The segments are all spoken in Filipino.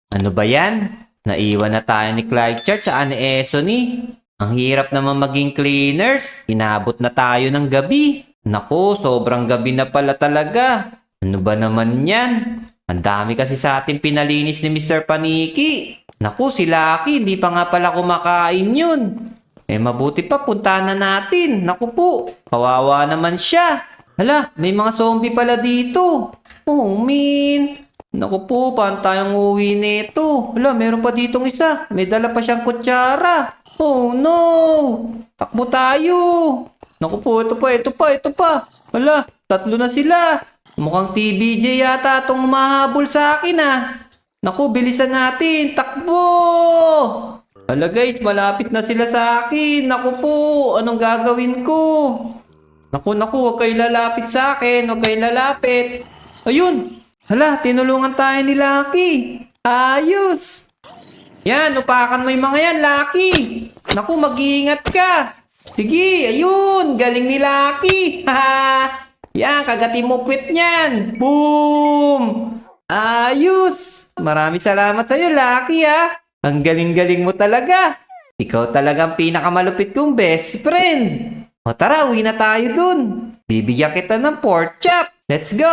Ano ba yan? Naiwan na tayo ni Clyde Church sa Anthony. Ang hirap naman maging cleaners. Inabot na tayo ng gabi. Naku, sobrang gabi na pala talaga. Ano ba naman yan? Ang dami kasi sa ating pinalinis ni Mr. Paniki. Naku, si Lucky, hindi pa nga pala kumakain yun. Mabuti pa, puntahan na natin. Naku po, kawawa naman siya. Hala, may mga zombie pala dito. Oh, min. Naku po, paano tayong uwi nito? Hala, meron pa ditong isa. May dala pa siyang kutsara. Oh no! Takbo tayo! Naku po, ito pa. Hala, tatlo na sila. Mukhang TBJ yata itong mahabol sa akin ah. Naku, bilisan natin. Takbo! Hala guys, malapit na sila sa akin. Naku po, anong gagawin ko? Naku, huwag kayo lalapit sa akin. Huwag kayo lalapit. Ayun! Hala, tinulungan tayo ni Lucky. Ayos! Yan, upakan mo yung mga yan, Lucky. Naku, mag-iingat ka. Sige, ayun, galing ni Lucky. Haha! Yan, kagatin mo puwet niyan. Boom! Ayos! Maraming salamat sa'yo, Lucky ha. Ang galing-galing mo talaga. Ikaw talagang pinakamalupit kong best friend. O tara, uwi na tayo dun. Bibigyan kita ng pork chop. Let's go!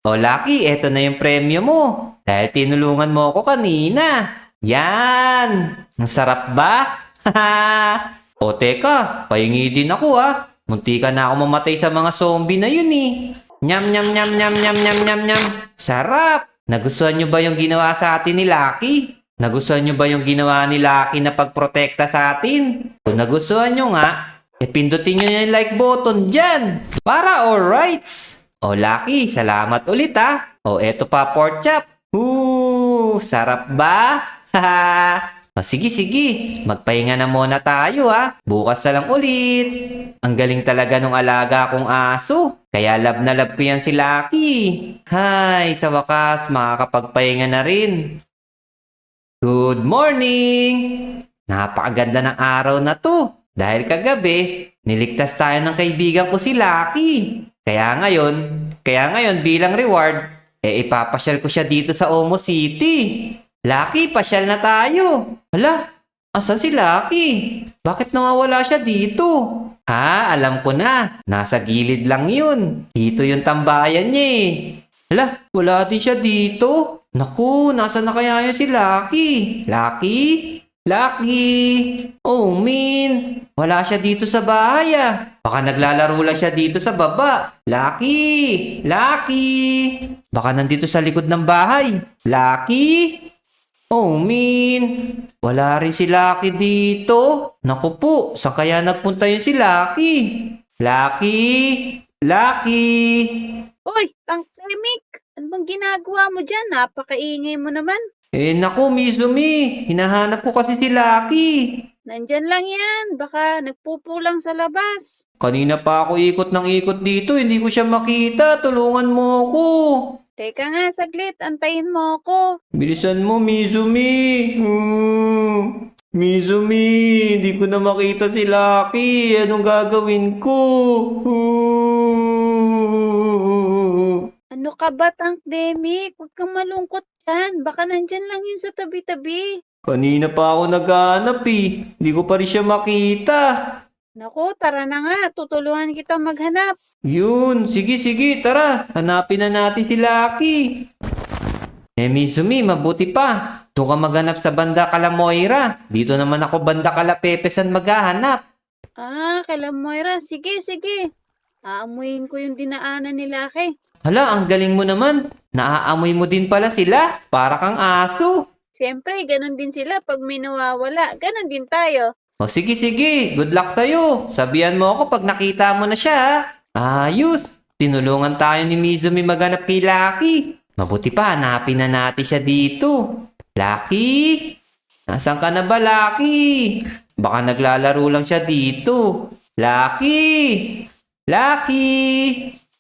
O Lucky, eto na yung premyo mo. Dahil tinulungan mo ako kanina. Yan! Ang sarap ba? Haha! O teka, pahingi din ako ha. Munti ka na ako mamatay sa mga zombie na yun eh. Nyam nyam nyam nyam nyam nyam nyam nyam. Sarap! Nagustuhan nyo ba yung ginawa sa atin ni Lucky? Nagustuhan nyo ba yung ginawa ni Lucky na pagprotekta sa atin? Kung nagustuhan nyo nga, pindutin nyo yung like button dyan. Para alrights! O Lucky, salamat ulit ha. O eto pa pork chop. Sarap ba? Haha! O sige, magpahinga na muna tayo ha. Bukas na lang ulit. Ang galing talaga nung alaga kong aso. Kaya love na love ko yan si Lucky. Hay, sa wakas, makakapagpahinga na rin. Good morning! Napakaganda ng araw na to. Dahil kagabi, niligtas tayo ng kaibigan ko si Lucky. Kaya ngayon bilang reward, ipapasyal ko siya dito sa Omo City. Lucky, pasyal na tayo. Hala, asan si Lucky? Bakit nawawala siya dito? Alam ko na. Nasa gilid lang yun. Dito yung tambayan niya eh. Hala, wala din siya dito. Naku, nasa na kaya yun si Lucky? Lucky! Oh, min! Wala siya dito sa bahay ah. Baka naglalaro lang siya dito sa baba. Lucky! Baka nandito sa likod ng bahay. Lucky! Oh, min! Wala rin si Lucky dito. Naku po, saan kaya nagpunta yun si Lucky? Lucky! Uy, Tangklemik! Ano bang ginagawa mo dyan? Napakaingay mo naman. Naku, Mizumi! Hinahanap ko kasi si Lucky. Nandyan lang yan. Baka nagpupulang sa labas. Kanina pa ako ikot ng ikot dito, hindi ko siya makita. Tulungan mo ako. Teka nga, saglit. Antayin mo ako. Bilisan mo, Mizumi. Mizumi, hindi ko na makita si Lucky. Anong gagawin ko? Ano ka ba, Tangklemik? Huwag kang malungkot dyan. Baka nandyan lang yun sa tabi-tabi. Kanina pa ako naghahanap eh. Hindi ko pa rin siya makita. Naku, tara na nga. Tutulungan kita maghanap. Yun, sige, tara. Hanapin na natin si Lucky. Mizumi, mabuti pa. Doon ka maghanap sa banda Kalamoira. Dito naman ako banda Kalapepesan maghahanap. Kala Moira. Sige. Aamuin ko yung dinaanan ni Lucky. Hala, ang galing mo naman. Naaamoy mo din pala sila. Para kang aso. Siyempre, ganun din sila pag may nawawala. Ganun din tayo. O sige. Good luck sa'yo. Sabihan mo ako pag nakita mo na siya. Ayos. Tinulungan tayo ni Mizumi maghanap kay Lucky. Mabuti pa, hanapin na natin siya dito. Lucky? Nasaan ka na ba, Lucky? Baka naglalaro lang siya dito. Lucky!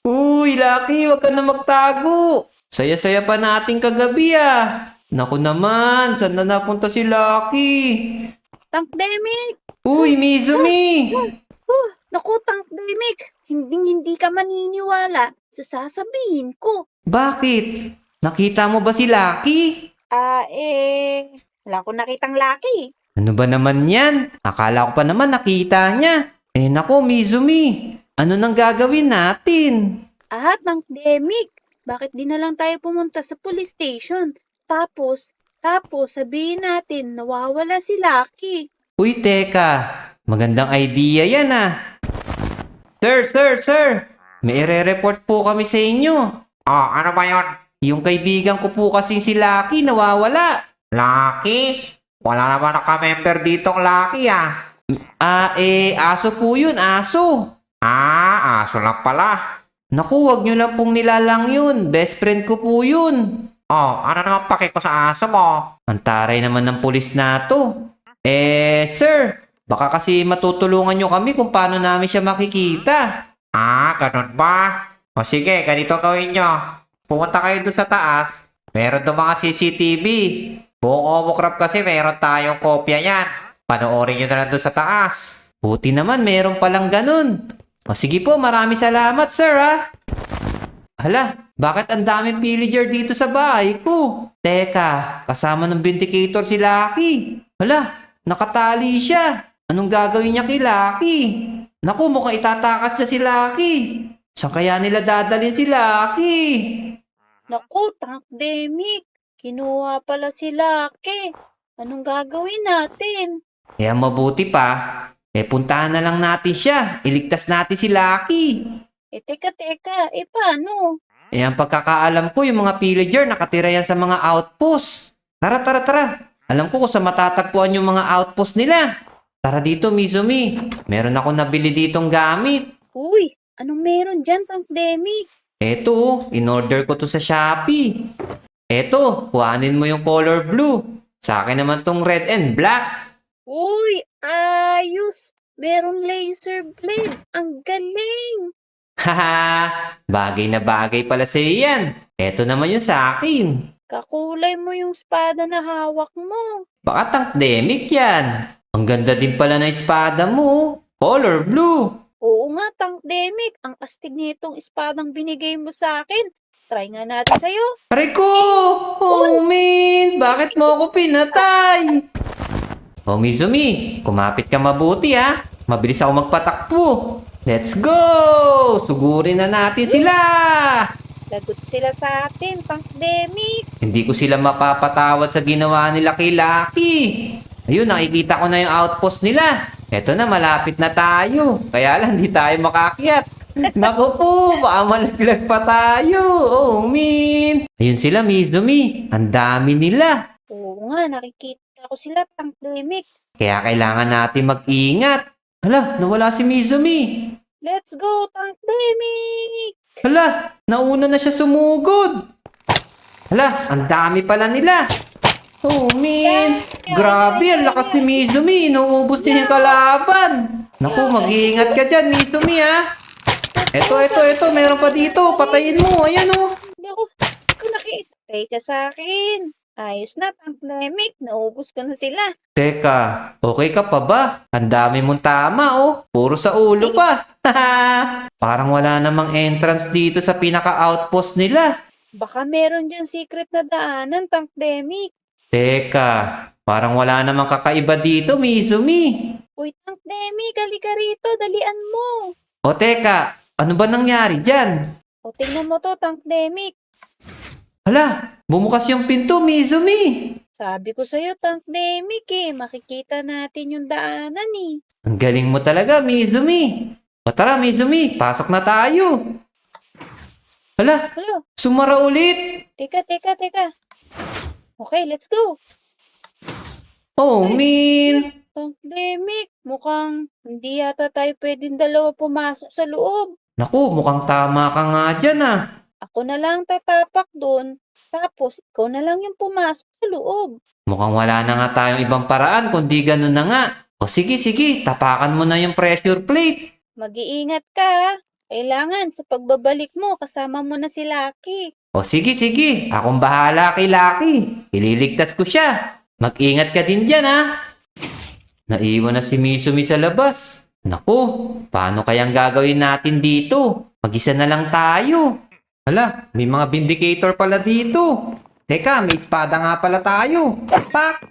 Uy, Lucky, wag ka na magtago. Saya-saya pa nating kagabi ah. Naku naman, saan na napunta si Lucky? Tangklemik! Uy, Mizumi! Naku, Tangklemik! Hindi ka maniniwala sa sasabihin ko. Bakit? Nakita mo ba si Lucky? Wala akong nakitang laki. Ano ba naman yan? Akala ko pa naman nakita niya. Eh nako, Mizumi. Ano nang gagawin natin? Tank Demic, bakit di na lang tayo pumunta sa police station? Tapos sabihin natin nawawala si Lucky. Uy, teka. Magandang idea yan ah. Sir. May ire-report po kami sa inyo. Oh, ano ba yun? Yung kaibigan ko po kasi si Lucky nawawala. Lucky? Wala naman naka-member ditong Lucky ah. Aso po yun, aso. Aso lang pala. Naku, wag nyo lang pong nilalang yun. Best friend ko po yun. Oh, ano naman paki ko sa aso mo? Ang taray naman ng pulis na to. Sir, baka kasi matutulungan nyo kami kung paano namin siya makikita. Ganun ba? O sige, ganito gawin nyo. Pumunta kayo doon sa taas. Meron doon mga CCTV. Buong Omocrop kasi meron tayong kopya yan. Panoorin nyo na lang doon sa taas. Buti naman, meron palang ganun. O sige po, maraming salamat, sir, ha? Hala, bakit ang daming villager dito sa bahay ko? Teka, kasama ng Vindicator si Lucky. Hala, nakatali siya. Anong gagawin niya kay Lucky? Naku, mukhang itatakas niya si Lucky. Saan kaya nila dadalhin si Lucky? Naku, Tank Demic, kinuha pala si Lucky. Anong gagawin natin? Kaya mabuti pa, puntahan na lang natin siya. Iligtas natin si Lucky. Teka, paano? Ang pagkakaalam ko, yung mga pillager nakatira yan sa mga outpost. Tara. Alam ko kung saan matatagpuan yung mga outpost nila. Tara dito, Mizumi. Meron ako nabili ditong gamit. Uy, anong meron dyan, Tank Demic? Eto, in-order ko to sa Shopee. Eto, kuhanin mo yung color blue. Sa akin naman tong red and black. Uy, ayos! Meron laser blade. Ang galing! Haha, bagay na bagay pala sa yan. Eto naman yung sa akin. Kakulay mo yung espada na hawak mo. Baka Tank Demic yan. Ang ganda din pala ng espada mo. Color blue. Oo nga, Tank Demic. Ang astig nitong espadang binigay mo sa akin. Try nga natin sa'yo. Aray ko! Oh, man! Bakit mo ako pinatay? Oh, Mizumi, kumapit ka mabuti ha. Mabilis ako magpatakbo. Let's go! Sugurin na natin sila! Lagot sila sa atin, Tank Demic. Hindi ko sila mapapatawad sa ginawa nila kay Lucky. Ayun, nakikita ko na yung outpost nila. Eto na, malapit na tayo. Kaya lang, di tayo makakyat. Naku po, baka malaglag pa tayo. Oh, man. Ayun sila, Mizumi. Ang dami nila. Oo nga, nakikita ko sila, Tank Demic. Kaya kailangan natin mag-ingat. Hala, nawala si Mizumi. Let's go, Tank Demic! Hala, nauna na siya sumugod. Hala, ang dami pala nila. Oh, man. Grabe, ang lakas ni Mizumi. Inuubos niya yung kalaban. Naku, mag-iingat ka dyan, Mizumi, ha. Eto, meron pa dito. Patayin mo, ayan, oh. Hindi ko nakita. Teka sa akin. Ayos na, Tank Demic. Naubos ko na sila. Teka, okay ka pa ba? Ang dami mong tama, oh. Puro sa ulo pa. Parang wala namang entrance dito sa pinaka-outpost nila. Baka meron dyan secret na daanan, Tank Demic. Teka, parang wala namang kakaiba dito, Mizumi. Uy, Tank Demic, halika rito. Dalian mo. O teka, ano ba nangyari dyan? O, tingnan mo to, Tank Demic. Hala, bumukas yung pinto, Mizumi. Sabi ko sa'yo, Tank Demic makikita natin yung daanan Ang galing mo talaga, Mizumi. O tara, Mizumi, pasok na tayo. Hala, Hello, sumara ulit. teka. Okay, let's go. Oh, man. Tank Demic, mukhang hindi yata tayo pwedeng dalawa pumasok sa loob. Naku, mukhang tama ka nga dyan, ah. Ako na lang tatapak doon, tapos ikaw na lang yung pumasok sa loob. Mukhang wala na nga tayong ibang paraan kundi ganun na nga. O sige, tapakan mo na yung pressure plate. Mag-iingat ka, ha? Kailangan sa pagbabalik mo, kasama mo na si Lucky. O sige, akong bahala kay Lucky. Ililigtas ko siya. Mag-ingat ka din dyan, ha. Naiwan na si Mizumi sa labas. Naku, paano kayang gagawin natin dito? Mag-isa na lang tayo. Hala, may mga vindicator pala dito. Teka, may espada nga pala tayo. Pak!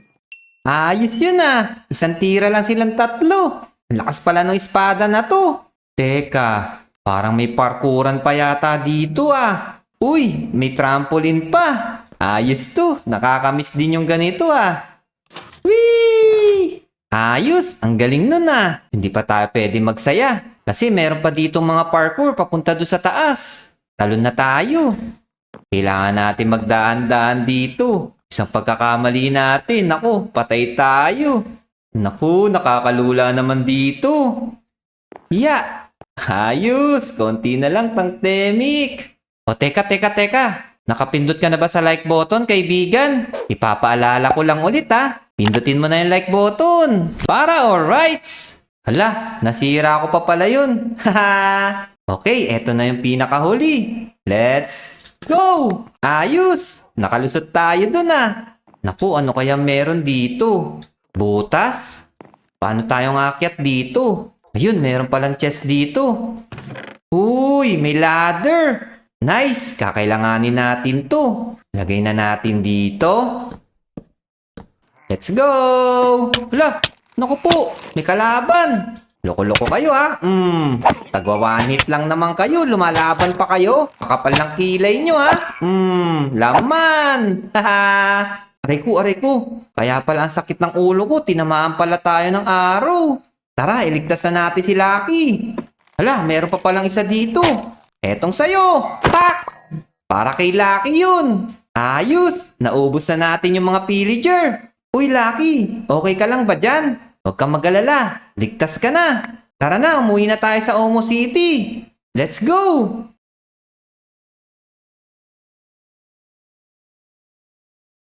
Ayos yun ah. Isang tira lang silang tatlo. Ang lakas pala ng espada na to. Teka, parang may parkuran pa yata dito ah. Uy, may trampoline pa. Ayos to. Nakakamiss din yung ganito ah. Whee! Ayos, ang galing nun ah. Hindi pa tayo pwede magsaya. Kasi meron pa dito mga parkour papunta doon sa taas. Talon na tayo. Kailangan natin magdaan-daan dito. Isang pagkakamali natin, naku, patay tayo. Naku, nakakalula naman dito. Ya! Ayos, konti na lang tangtemik. O teka. Nakapindot ka na ba sa like button, kaibigan? Ipapaalala ko lang ulit ha. Pindutin mo na yung like button. Para alrights. Hala, nasira ko pa pala yun. Haha. Okay, eto na yung pinakahuli. Let's go! Ayos! Nakalusot tayo dun ah. Naku, ano kaya meron dito? Butas? Paano tayong aakyat dito? Ayun, meron palang chest dito. Uy, may ladder! Nice! Kakailanganin natin to. Lagay na natin dito. Let's go! Hala! Naku po! May kalaban! Loko-loko kayo ha? Tagwawanit lang naman kayo. Lumalaban pa kayo. Makapal ng kilay nyo ha? Laman! Haha! Aray ko. Kaya pala ang sakit ng ulo ko. Tinamaan pala tayo ng araw. Tara, iligtas na natin si Lucky. Hala, meron pa palang isa dito. Etong sayo. Pak! Para kay Lucky yun. Ayos! Naubos na natin yung mga pillager. Uy, Lucky, okay ka lang ba dyan? Huwag kang mag-alala. Ligtas ka na. Tara na, umuwi na tayo sa Omo City. Let's go!